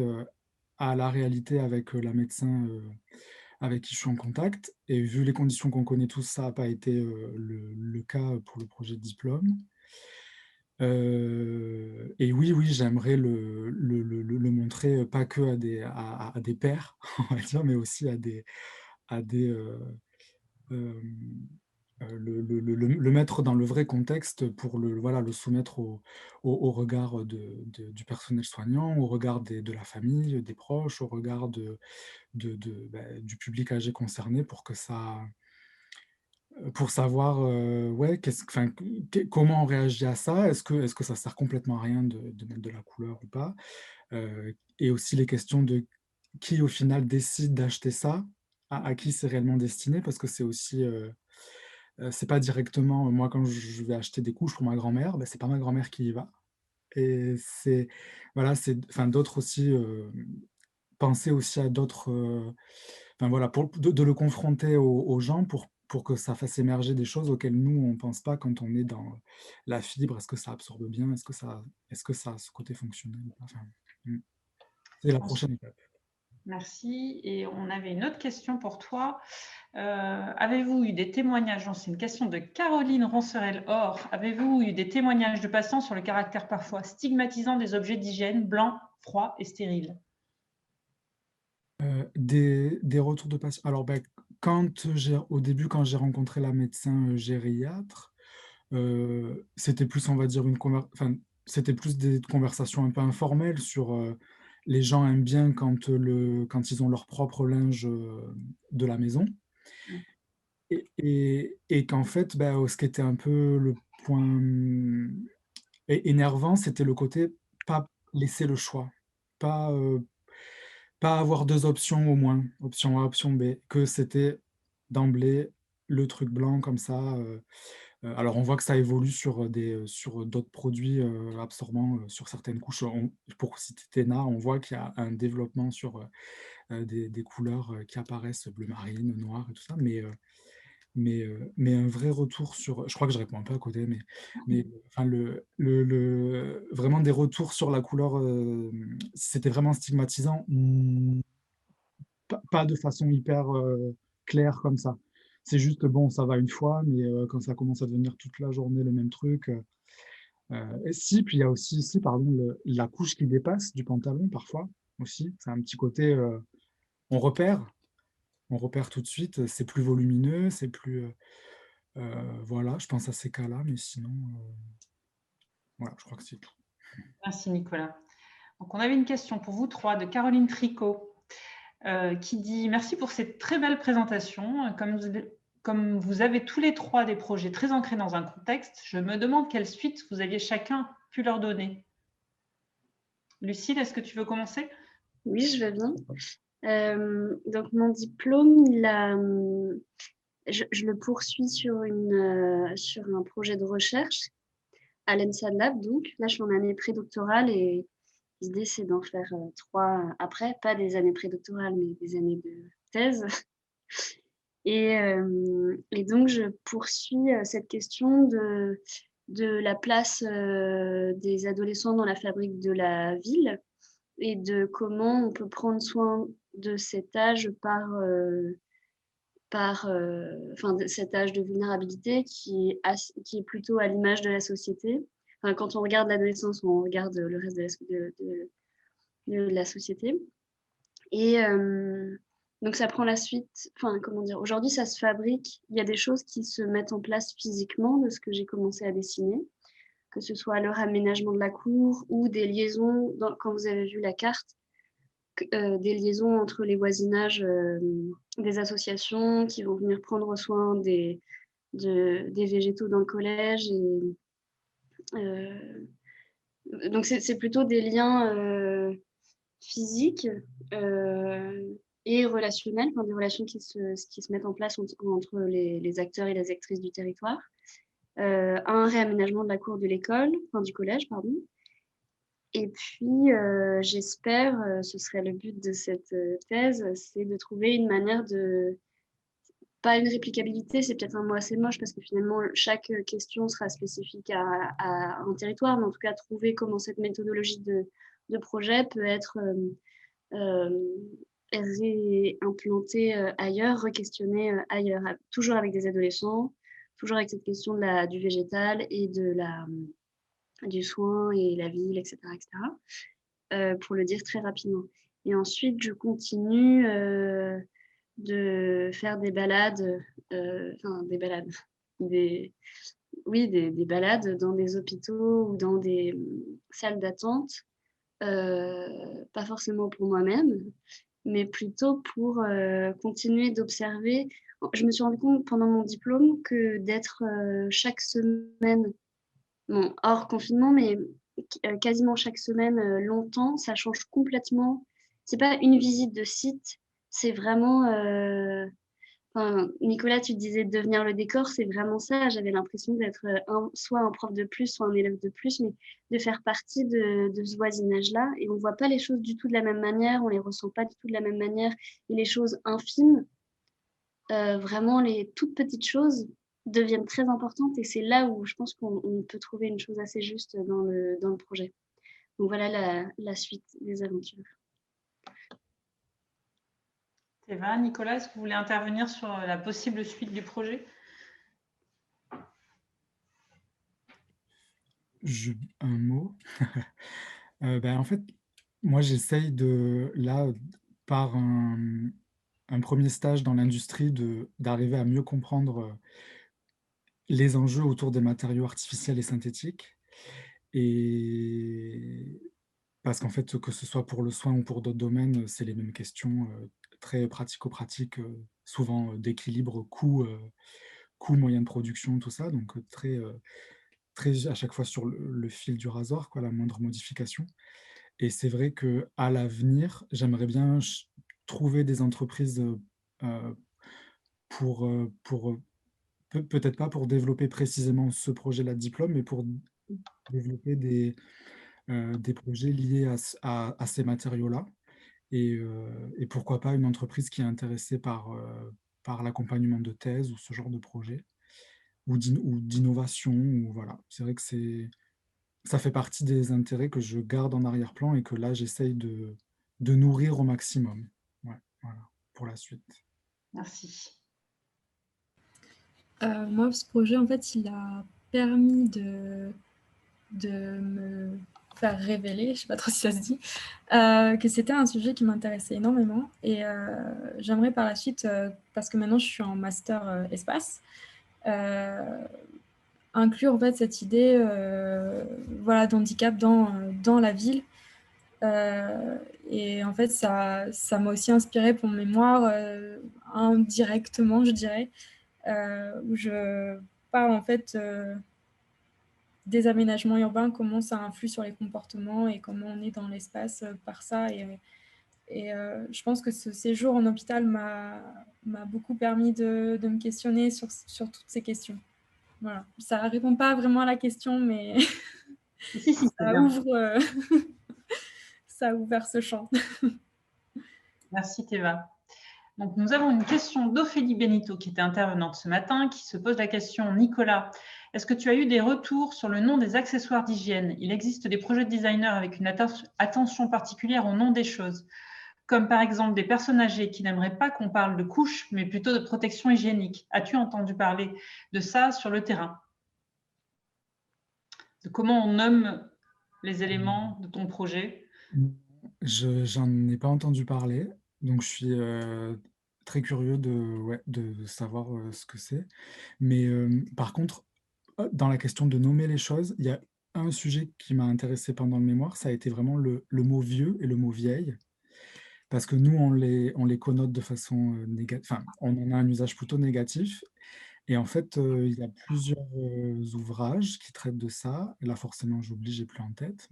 à la réalité avec la médecin avec qui je suis en contact. Et vu les conditions qu'on connaît tous, ça n'a pas été le cas pour le projet de diplôme. Et oui, j'aimerais le montrer pas que à des pairs, on va dire, mais aussi à des le mettre dans le vrai contexte pour le soumettre au regard du personnel soignant, au regard de la famille, des proches, au regard du public âgé concerné pour savoir ouais, comment on réagit à ça. Est-ce que ça sert complètement à rien de mettre de la couleur ou pas? Et aussi les questions de qui au final décide d'acheter ça, à qui c'est réellement destiné, parce que c'est aussi c'est pas directement, moi quand je vais acheter des couches pour ma grand-mère, c'est pas ma grand-mère qui y va. Et c'est voilà, enfin d'autres aussi, penser aussi à d'autres, enfin voilà, de le confronter aux gens pour que ça fasse émerger des choses auxquelles nous, on pense pas quand on est dans la fibre. Est-ce que ça absorbe bien? Est-ce que ça a ce côté fonctionnel? Enfin, c'est la prochaine étape. Merci. Et on avait une autre question pour toi. Avez-vous eu des témoignages, c'est une question de Caroline Roncerel-Or, avez-vous eu des témoignages de patients sur le caractère parfois stigmatisant des objets d'hygiène blancs, froids et stériles? Des retours de patients. Alors, au début, quand j'ai rencontré la médecin gériatre, c'était plus, on va dire, enfin, c'était plus des conversations un peu informelles sur les gens aiment bien quand ils ont leur propre linge de la maison. Et qu'en fait, ce qui était un peu le point énervant, c'était le côté pas laisser le choix, pas, pas avoir 2 options au moins, option A, option B, que c'était d'emblée le truc blanc comme ça, alors on voit que ça évolue sur d'autres produits, absorbants, sur certaines couches. Pour citer Tena, on voit qu'il y a un développement sur, des couleurs, qui apparaissent bleu marine, noir et tout ça, mais un vrai retour sur, je crois que je réponds un peu à côté, mais enfin vraiment des retours sur la couleur, si c'était vraiment stigmatisant, pas de façon hyper claire comme ça. C'est juste, bon, ça va une fois, mais quand ça commence à devenir toute la journée le même truc. Et si, puis il y a aussi, si, pardon, la couche qui dépasse du pantalon parfois aussi. C'est un petit côté, on repère, on repère tout de suite, c'est plus volumineux, c'est plus. Voilà, je pense à ces cas-là, mais sinon, voilà, je crois que c'est tout. Merci Nicolas. Donc, on avait une question pour vous trois de Caroline Tricot qui dit « Merci pour cette très belle présentation. Comme vous avez tous les trois des projets très ancrés dans un contexte, je me demande quelle suite vous aviez chacun pu leur donner. » Lucille, est-ce que tu veux commencer? Oui, je vais bien. Donc, mon diplôme, je le poursuis sur un projet de recherche à l'ENSAD Lab. Donc, là, je suis en année prédoctorale et l'idée, c'est d'en faire 3 après. Pas des années prédoctorales, mais des années de thèse. Et donc, je poursuis cette question de la place des adolescents dans la fabrique de la ville et de comment on peut prendre soin de cet âge de cet âge de vulnérabilité qui est plutôt à l'image de la société. Enfin, quand on regarde l'adolescence, on regarde le reste de la société. Et donc, ça prend la suite. Enfin, comment dire, aujourd'hui, ça se fabrique. Il y a des choses qui se mettent en place physiquement de ce que j'ai commencé à dessiner, que ce soit le réaménagement de la cour ou des liaisons, quand vous avez vu la carte, des liaisons entre les voisinages des associations qui vont venir prendre soin des végétaux dans le collège. Donc, c'est plutôt des liens physiques et relationnels, enfin, des relations qui se mettent en place entre les acteurs et les actrices du territoire. Un réaménagement de la cour de l'école, enfin du collège, pardon. Et puis, j'espère, ce serait le but de cette thèse, c'est de trouver une manière pas une réplicabilité, c'est peut-être un mot assez moche parce que finalement, chaque question sera spécifique à un territoire, mais en tout cas, trouver comment cette méthodologie de projet peut être réimplantée ailleurs, re-questionnée ailleurs, toujours avec des adolescents, toujours avec cette question du végétal et du soin et la ville, etc. Pour le dire très rapidement. Et ensuite, je continue de faire des balades, des balades dans des hôpitaux ou dans des salles d'attente, pas forcément pour moi-même, mais plutôt pour continuer d'observer. Je me suis rendu compte pendant mon diplôme que d'être chaque semaine, bon, hors confinement, mais quasiment chaque semaine, longtemps, ça change complètement. C'est pas une visite de site, c'est vraiment... Nicolas, tu disais de devenir le décor, c'est vraiment ça. J'avais l'impression d'être soit un prof de plus, soit un élève de plus, mais de faire partie de ce voisinage-là. Et on ne voit pas les choses du tout de la même manière, on ne les ressent pas du tout de la même manière. Et les choses infimes, vraiment les toutes petites choses, deviennent très importantes. Et c'est là où je pense qu'on peut trouver une chose assez juste dans le projet. Donc voilà la suite des aventures. Eva, Nicolas, est-ce que vous voulez intervenir sur la possible suite du projet? Un mot. En fait, moi, j'essaye par un premier stage dans l'industrie, d'arriver à mieux comprendre les enjeux autour des matériaux artificiels et synthétiques. Et parce qu'en fait, que ce soit pour le soin ou pour d'autres domaines, c'est les mêmes questions très pratico-pratiques, souvent d'équilibre coût, moyen de production, tout ça. Donc très à chaque fois sur le fil du rasoir, quoi, la moindre modification. Et c'est vrai qu'à l'avenir, j'aimerais bien trouver des entreprises pour peut-être pas pour développer précisément ce projet-là de diplôme, mais pour développer des projets liés à ces matériaux-là. Et pourquoi pas une entreprise qui est intéressée par l'accompagnement de thèse ou ce genre de projet, ou d'innovation. Voilà. C'est vrai que ça fait partie des intérêts que je garde en arrière-plan et que là, j'essaye de nourrir au maximum. Ouais, voilà, pour la suite. Merci. Moi, ce projet, en fait, il a permis de me faire révéler, je ne sais pas trop si ça se dit, que c'était un sujet qui m'intéressait énormément. Et j'aimerais par la suite, parce que maintenant je suis en master espace, inclure en fait cette idée d'handicap dans la ville, Et en fait, ça m'a aussi inspirée pour mon mémoire, indirectement, je dirais, où je parle en fait des aménagements urbains, comment ça influe sur les comportements et comment on est dans l'espace par ça. Et je pense que ce séjour en hôpital m'a beaucoup permis de me questionner sur toutes ces questions. Voilà. Ça ne répond pas vraiment à la question, mais Si, c'est ça bien. ouvre, ça a ouvert ce champ. Merci Théva. Donc, nous avons une question d'Ophélie Benito qui était intervenante ce matin, qui se pose la question: Nicolas, est-ce que tu as eu des retours sur le nom des accessoires d'hygiène? Il existe des projets de designers avec une attention particulière au nom des choses, comme par exemple des personnes âgées qui n'aimeraient pas qu'on parle de couches, mais plutôt de protection hygiénique. As-tu entendu parler de ça sur le terrain? De comment on nomme les éléments de ton projet? J'en ai pas entendu parler, donc je suis très curieux de savoir ce que c'est. Mais par contre, dans la question de nommer les choses, il y a un sujet qui m'a intéressé pendant le mémoire, ça a été vraiment le mot vieux et le mot vieille. Parce que nous, on les connote de façon négative, enfin, on en a un usage plutôt négatif. Et en fait, il y a plusieurs ouvrages qui traitent de ça. Et là, forcément, j'oublie, j'ai plus en tête,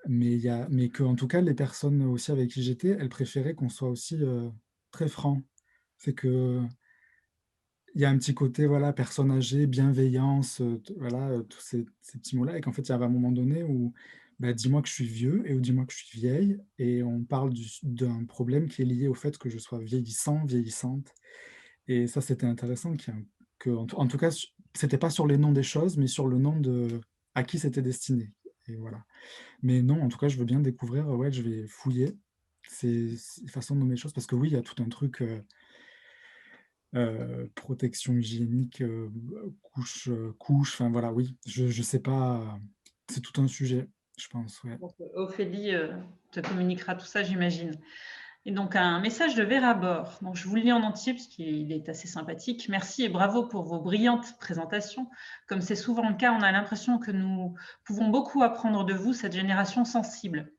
mais que, en tout cas, les personnes aussi avec qui j'étais, elles préféraient qu'on soit aussi très franc. C'est que il y a un petit côté, voilà, personne âgée, bienveillance, voilà, tous ces petits mots-là, et qu'en fait, il y avait un moment donné où, bah, dis-moi que je suis vieux et ou dis-moi que je suis vieille, et on parle d'un problème qui est lié au fait que je sois vieillissant, vieillissante. Et ça, c'était intéressant, en tout cas, c'était pas sur les noms des choses, mais sur le nom de à qui c'était destiné. Et voilà. Mais non, en tout cas, je veux bien découvrir, ouais, je vais fouiller ces façons de nommer les choses, parce que oui, il y a tout un truc protection hygiénique, couche, enfin voilà, oui, je sais pas, c'est tout un sujet, je pense, ouais. Donc, Ophélie te communiquera tout ça, j'imagine. Et donc, un message de Vera Bord. Donc, je vous le lis en entier parce qu'il est assez sympathique. Merci et bravo pour vos brillantes présentations. Comme c'est souvent le cas, on a l'impression que nous pouvons beaucoup apprendre de vous, cette génération sensible.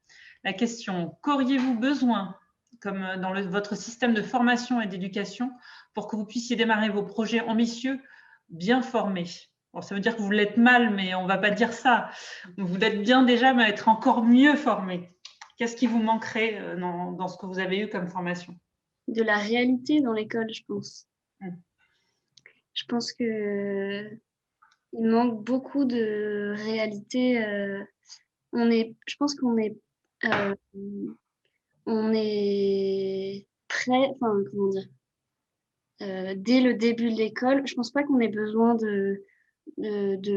La question: qu'auriez-vous besoin, comme dans votre système de formation et d'éducation, pour que vous puissiez démarrer vos projets ambitieux, bien formés? Bon, ça veut dire que vous l'êtes mal, mais on ne va pas dire ça. Vous l'êtes bien déjà, mais être encore mieux formés. Qu'est-ce qui vous manquerait dans ce que vous avez eu comme formation? De la réalité dans l'école, je pense. Mm. Je pense que il manque beaucoup de réalité. Je pense qu'on est prêt, enfin, comment dire, dès le début de l'école, je pense pas qu'on ait besoin de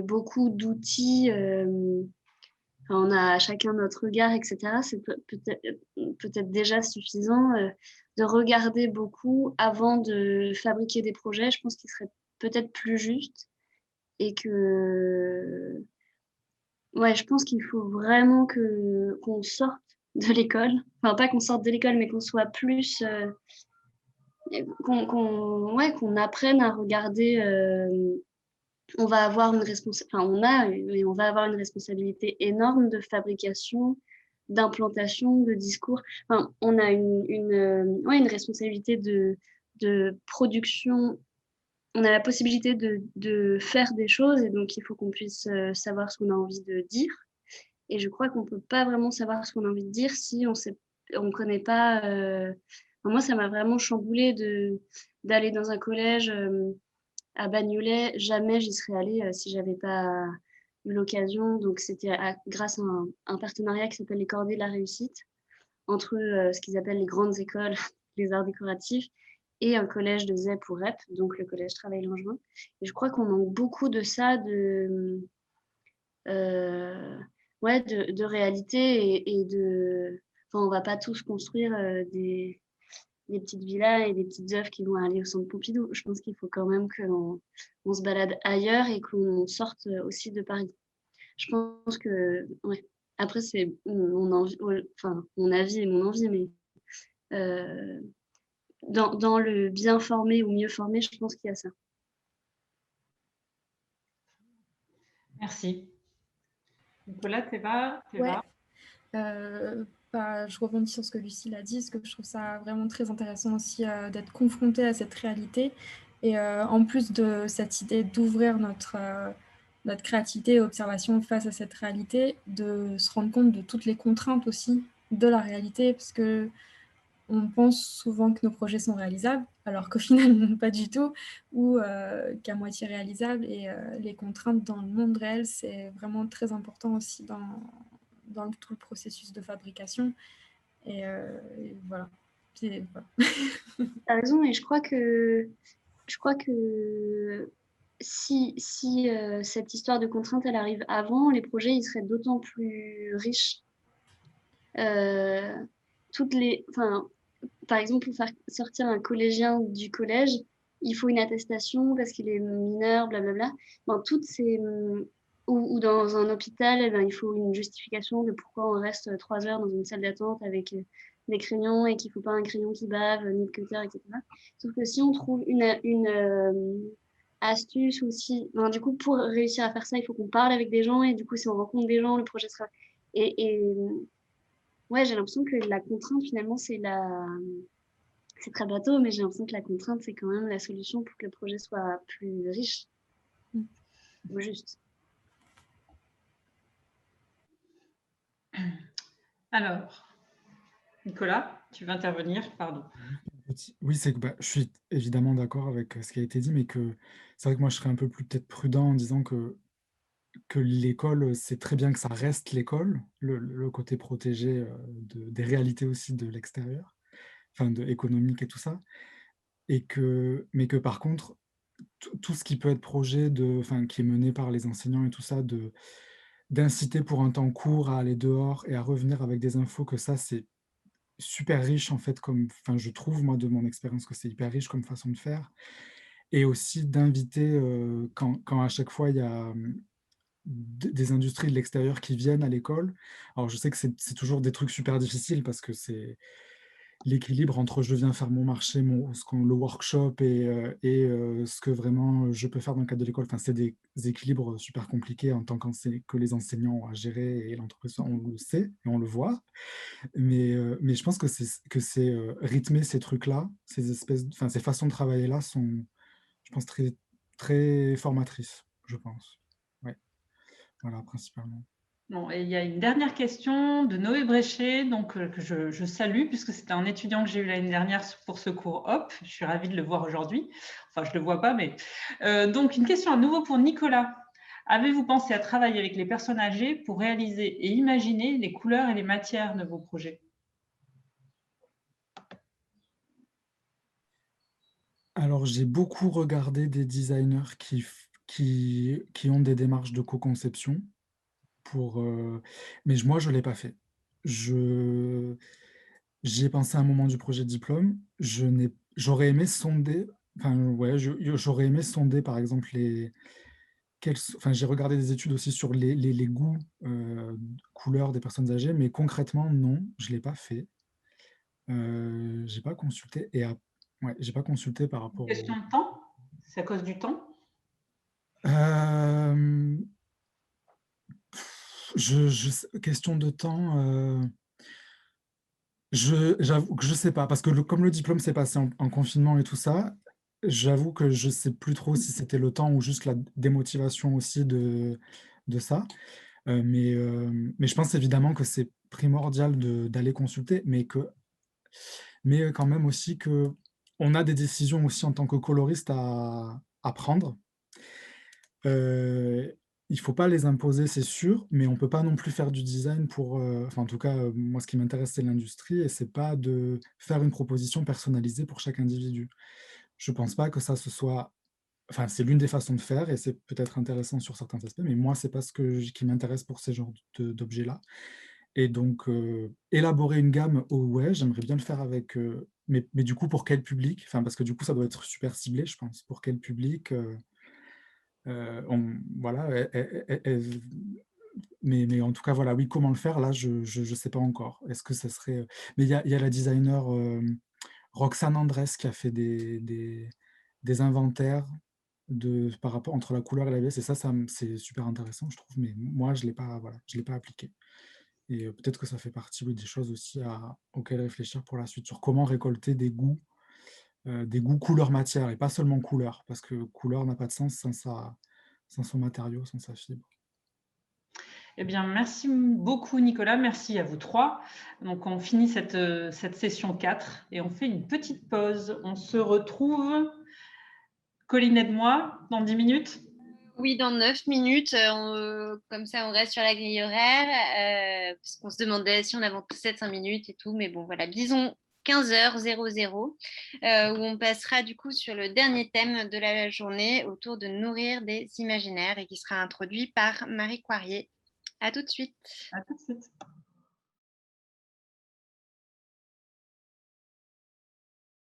beaucoup d'outils. Enfin, on a chacun notre regard, etc. C'est peut-être déjà suffisant de regarder beaucoup avant de fabriquer des projets. Je pense qu'il serait peut-être plus juste et que ouais, je pense qu'il faut vraiment qu'on sorte de l'école. Enfin, pas qu'on sorte de l'école, mais qu'on soit plus qu'on apprenne à regarder. On va avoir une on va avoir une responsabilité énorme de fabrication, d'implantation, de discours. Enfin, on a une responsabilité de production. On a la possibilité de faire des choses et donc il faut qu'on puisse savoir ce qu'on a envie de dire. Et je crois qu'on ne peut pas vraiment savoir ce qu'on a envie de dire si on ne connaît pas. Moi, ça m'a vraiment chamboulé d'aller dans un collège à Bagnolet. Jamais j'y serais allée si j'avais pas eu l'occasion. Donc, c'était grâce à un partenariat qui s'appelle les Cordées de la Réussite entre ce qu'ils appellent les grandes écoles, les arts décoratifs, et un collège de ZEP ou REP, donc le collège Travail-Langevin. Et je crois qu'on manque beaucoup de ça, de réalité et de. Enfin, on va pas tous construire des petites villas et des petites œuvres qui vont aller au centre Pompidou. Je pense qu'il faut quand même qu'on se balade ailleurs et qu'on sorte aussi de Paris. Je pense que, ouais. Après, c'est mon avis et mon envie, mais dans le bien formé ou mieux formé, je pense qu'il y a ça. Merci. Nicolas, Théva. Ouais. Je rebondis sur ce que Lucille a dit, parce que je trouve ça vraiment très intéressant aussi d'être confronté à cette réalité. Et en plus de cette idée d'ouvrir notre créativité et observation face à cette réalité, de se rendre compte de toutes les contraintes aussi de la réalité, parce que on pense souvent que nos projets sont réalisables, alors qu'au final, pas du tout, ou qu'à moitié réalisables. Et les contraintes dans le monde réel, c'est vraiment très important aussi dans tout le processus de fabrication. Et voilà. Voilà. T'as raison, et je crois que si cette histoire de contrainte, elle arrive avant, les projets, ils seraient d'autant plus riches. Enfin, par exemple, pour faire sortir un collégien du collège, il faut une attestation parce qu'il est mineur, blablabla. Ben, toutes ces, ou dans un hôpital, eh ben, il faut une justification de pourquoi on reste 3 heures dans une salle d'attente avec des crayons et qu'il ne faut pas un crayon qui bave, ni de cutter, etc. Sauf que si on trouve une astuce ou si... Ben, du coup, pour réussir à faire ça, il faut qu'on parle avec des gens et du coup, si on rencontre des gens, le projet sera... Et ouais, j'ai l'impression que la contrainte, finalement, c'est très bateau, mais j'ai l'impression que la contrainte, c'est quand même la solution pour que le projet soit plus riche. Ou juste. Alors, Nicolas, tu veux intervenir? Pardon. Oui, c'est que je suis évidemment d'accord avec ce qui a été dit, mais que c'est vrai que moi, je serais un peu plus peut-être prudent en disant que l'école, c'est très bien que ça reste l'école, le côté protégé des réalités aussi de l'extérieur, enfin, économique et tout ça, mais que par contre, tout ce qui peut être projet qui est mené par les enseignants et tout ça, d'inciter pour un temps court à aller dehors et à revenir avec des infos, que ça, c'est super riche en fait, je trouve moi de mon expérience que c'est hyper riche comme façon de faire, et aussi d'inviter quand à chaque fois il y a des industries de l'extérieur qui viennent à l'école. Alors je sais que c'est toujours des trucs super difficiles parce que c'est l'équilibre entre je viens faire mon marché, le workshop et ce que vraiment je peux faire dans le cadre de l'école. Enfin, c'est des équilibres super compliqués en tant que les enseignants ont à gérer et l'entreprise, on le sait et on le voit. Mais je pense que c'est rythmer ces trucs-là, ces façons de travailler-là sont, je pense, très, très formatrices, je pense. Ouais, voilà, principalement. Bon, et il y a une dernière question de Noé Bréchet, donc, que je salue, puisque c'était un étudiant que j'ai eu l'année dernière pour ce cours HOP. Je suis ravie de le voir aujourd'hui. Enfin, je ne le vois pas, mais... donc, une question à nouveau pour Nicolas. Avez-vous pensé à travailler avec les personnes âgées pour réaliser et imaginer les couleurs et les matières de vos projets? Alors, j'ai beaucoup regardé des designers qui ont des démarches de co-conception, mais moi, je ne l'ai pas fait. J'y ai pensé à un moment du projet de diplôme. J'aurais aimé sonder, ouais, j'aurais aimé sonder, par exemple, j'ai regardé des études aussi sur les goûts couleurs des personnes âgées, mais concrètement, non, je ne l'ai pas fait. J'ai pas consulté ouais, j'ai pas consulté par rapport Question de temps? C'est à cause du temps? Question de temps, j'avoue que je sais pas, parce que comme le diplôme s'est passé en confinement et tout ça, j'avoue que je sais plus trop si c'était le temps ou juste la démotivation aussi de ça. Mais je pense évidemment que c'est primordial d'aller consulter, mais quand même aussi que on a des décisions aussi en tant que coloriste à prendre. Il ne faut pas les imposer, c'est sûr, mais on ne peut pas non plus faire du design en tout cas, moi, ce qui m'intéresse, c'est l'industrie, et c'est pas de faire une proposition personnalisée pour chaque individu. Je ne pense pas que ça ce soit... Enfin, c'est l'une des façons de faire, et c'est peut-être intéressant sur certains aspects, mais moi, c'est pas qui m'intéresse pour ces genres d'objets-là. Et donc, élaborer une gamme, ouais, j'aimerais bien le faire avec... mais du coup, pour quel public? Enfin, parce que du coup, ça doit être super ciblé, je pense. Pour quel public voilà, mais en tout cas, voilà, oui, comment le faire, là, je ne sais pas encore. Est-ce que ça serait... Mais il y a la designer Roxane Andrès qui a fait des inventaires par rapport entre la couleur et la baisse, et ça c'est super intéressant, je trouve, mais moi, je l'ai pas, voilà, je l'ai pas appliqué. Et peut-être que ça fait partie des choses aussi auxquelles réfléchir pour la suite, sur comment récolter des goûts couleur matière, et pas seulement couleur, parce que couleur n'a pas de sens sans son matériau, sans sa fibre. Eh bien, merci beaucoup, Nicolas. Merci à vous trois. Donc, on finit cette session 4 et on fait une petite pause. On se retrouve, Colline, aide-moi, dans 10 minutes. Oui, dans 9 minutes, comme ça on reste sur la grille horaire, parce qu'on se demandait si on avait 7-5 minutes et tout, mais bon voilà, disons 15h00, où on passera du coup sur le dernier thème de la journée autour de nourrir des imaginaires et qui sera introduit par Marie Coirier. À tout de suite. À tout de suite.